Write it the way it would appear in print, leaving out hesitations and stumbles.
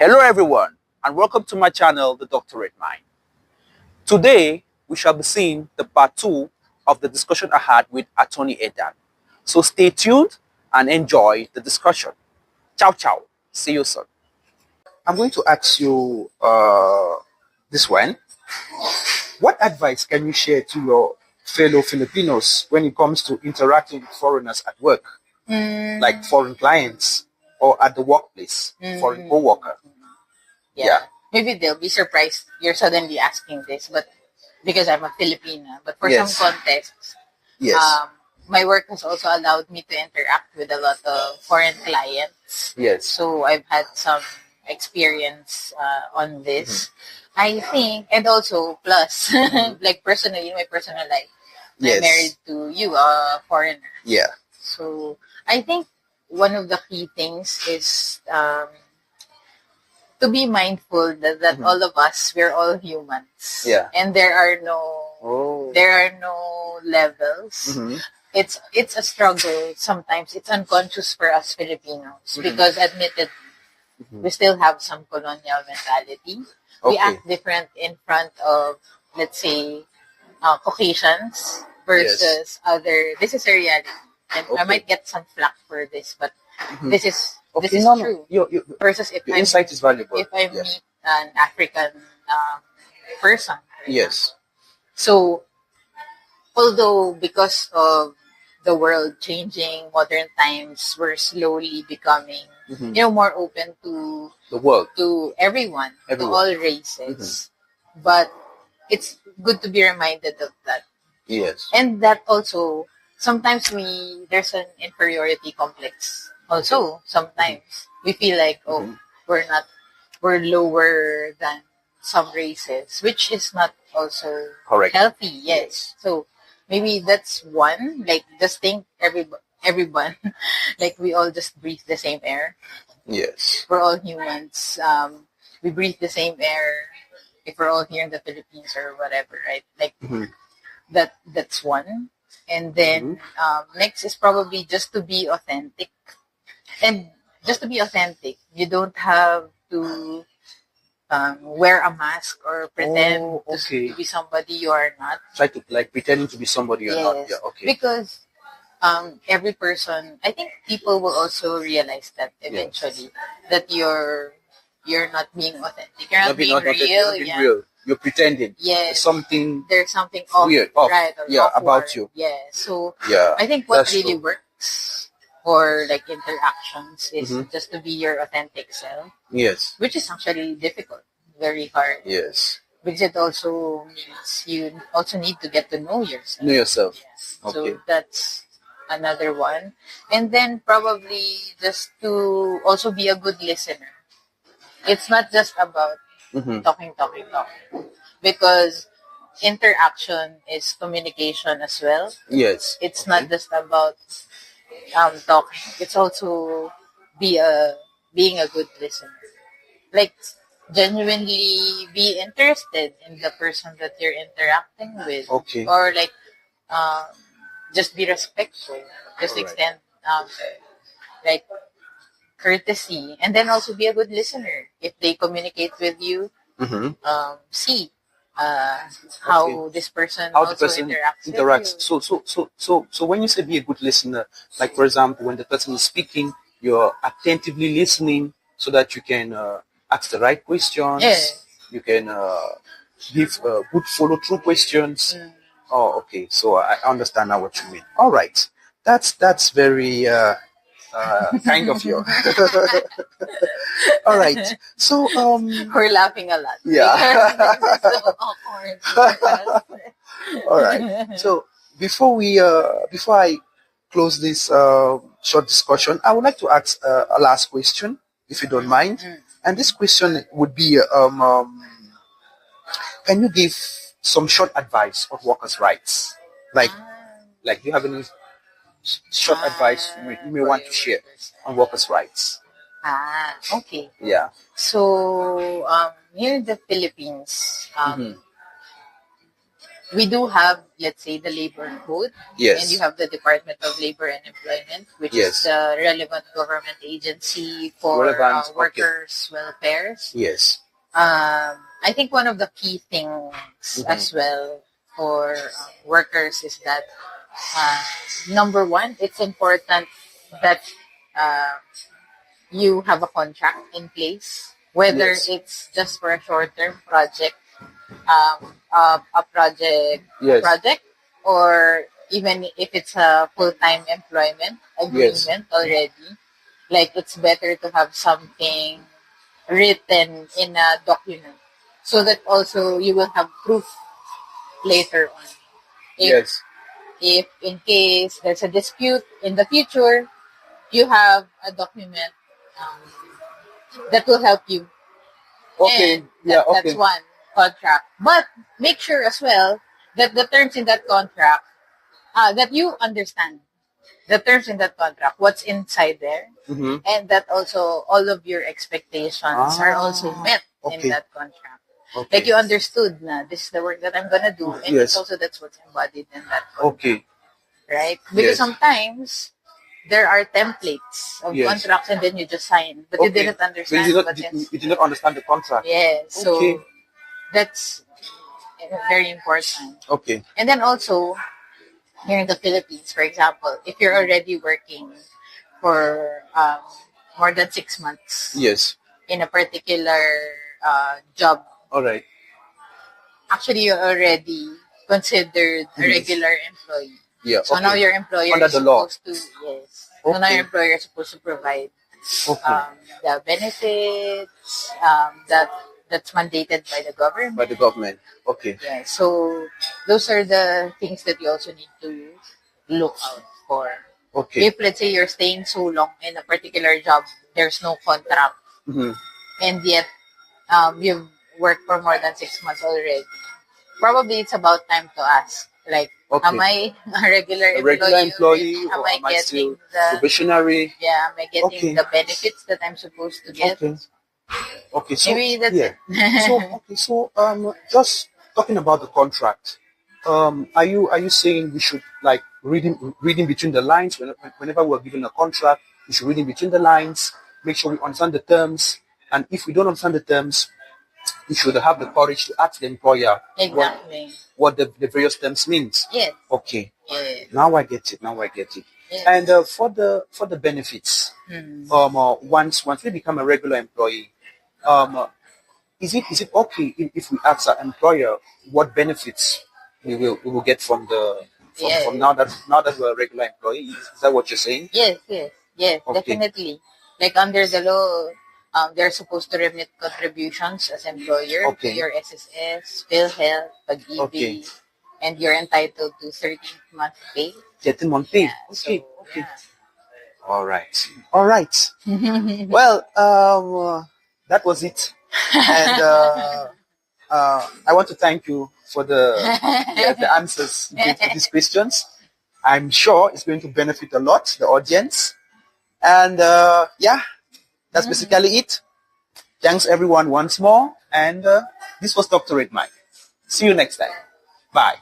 Hello everyone, and welcome to my channel, The Doctorate Mind. Today, we shall be seeing the part 2 of the discussion I had with Attorney Edan. So stay tuned and enjoy the discussion. Ciao, ciao. See you soon. I'm going to ask you this one. What advice can you share to your fellow Filipinos when it comes to interacting with foreigners at work, like foreign clients or at the workplace, foreign co-worker? Yeah. Maybe they'll be surprised you're suddenly asking this, but because I'm a Filipina. But for Yes. some context, my work has also allowed me to interact with a lot of foreign clients. Yes. So I've had some experience on this. I think, and also plus, like personally, in my personal life, Yes. I'm married to you, a foreigner. Yeah. So I think one of the key things is to be mindful that all of us, we're all humans. Yeah. And there are no levels. It's a struggle sometimes. It's unconscious for us Filipinos because admitted we still have some colonial mentality. We act different in front of, let's say, Caucasians versus other. This is a reality. And I might get some flack for this, but this is true. Versus if your insight is valuable. If I meet an African person. Yes. So, although because of the world changing, modern times, we're slowly becoming, more open to the world, to everyone, to all races. But it's good to be reminded of that. Yes. And that also, sometimes there's an inferiority complex. Also, sometimes we feel like, we're lower than some races, which is not also correct. Healthy. Yes. So maybe that's one. Like, just think everyone, like we all just breathe the same air. Yes. We're all humans. We breathe the same air. If we're all here in the Philippines or whatever, right? Like that's one. And then next is probably just to be authentic. And just to be authentic, you don't have to wear a mask or pretend to be somebody you are not. Try to pretending to be somebody you're not. Yeah, okay. Because every person, I think people will also realize that eventually that you're not being authentic. You're not being real. Real. You're pretending. Yes. There's something off, weird, right? Or awkward. About you. Yeah. So yeah, I think what really works for like interactions is just to be your authentic self. Yes. Which is actually difficult, very hard. Yes. Because it also means you also need to get to know yourself. Know yourself. Yes. Okay. So that's another one. And then probably just to also be a good listener. It's not just about talking. Because interaction is communication as well. Yes. It's not just about talking. It's also being a good listener. Like, genuinely be interested in the person that you're interacting with. Okay. Or like, just be respectful. Just extend like courtesy, and then also be a good listener. If they communicate with you, see how this person interacts. With you. So when you say be a good listener, like for example, when the person is speaking, you're attentively listening so that you can ask the right questions. Yes. You can give good follow-through questions. Oh, okay. So I understand now what you mean. All right. That's very kind of you. All right. So we're laughing a lot. Yeah. It's so awkward. All right. So before I close this short discussion, I would like to ask a last question, if you don't mind. And this question would be, can you give some short advice on workers' rights? Like, do you have any short advice you may want to share on workers' rights? Okay. Yeah. So, here in the Philippines, we do have, let's say, the labor code. Yes. And you have the Department of Labor and Employment, which Yes. is the relevant government agency for Relevant, workers' welfares. Yes. I think one of the key things as well for workers is that, number one, it's important that you have a contract in place, whether Yes. it's just for a short-term project, a project, Yes. or even if it's a full-time employment agreement already. Like, it's better to have something written in a document so that also you will have proof later on. Yes. If in case there's a dispute in the future, you have a document that will help you. Okay. And Yeah. Okay. that's one contract. But make sure as well that the terms in that contract, that you understand the terms in that contract, what's inside there, and that also all of your expectations are also met in that contract. Okay. Like, you understood na this is the work that I'm gonna do, and Yes. it's also that's what's embodied in that contract. Okay. Right? Because Yes. sometimes there are templates of Yes. contracts and then you just sign, but you Okay. didn't But understand you what's in. did not understand the contract. Yeah, so Okay. that's very important. Okay. And then also, here in the Philippines, for example, if you're already working for more than 6 months Yes. in a particular job, All right. actually you're already considered a regular employee. Yeah. So Okay. now your employer Under is the law. supposed to, yes. So now Okay. your employer is supposed to provide Okay. the benefits that's mandated by the government. By the government. Okay. Yeah, so those are the things that you also need to look out for. Okay. If, let's say, you're staying so long in a particular job, there's no contract, and yet you've worked for more than 6 months already, probably it's about time to ask, like, Okay. am I a regular employee Am or I am I still getting the probationary? am I getting Okay. the benefits that I'm supposed to get? Okay. Okay. So Maybe that's yeah. it. So just talking about the contract. Are you saying we should, like, reading between the lines whenever we're given a contract? We should read in between the lines, make sure we understand the terms, and if we don't understand the terms, we should have the courage to ask the employer Exactly. what the various terms means. Yes. Okay. Yes. Now I get it. Yes. And for the benefits, once we become a regular employee, is it okay if we ask our employer what benefits we will get from now that we're a regular employee? Is that what you're saying? Yes, Okay. definitely. Like, under the law, they're supposed to remit contributions as employer Okay. to your SSS, PhilHealth, Pag-ibig, Okay. and you're entitled to 13th month pay. 13-month pay. Yeah, Okay. so, Okay. yeah. All right. Well, that was it. And I want to thank you for the answers you gave to these questions. I'm sure it's going to benefit a lot, the audience. And that's basically it. Thanks everyone once more. And this was Dr. Red Mike. See you next time. Bye.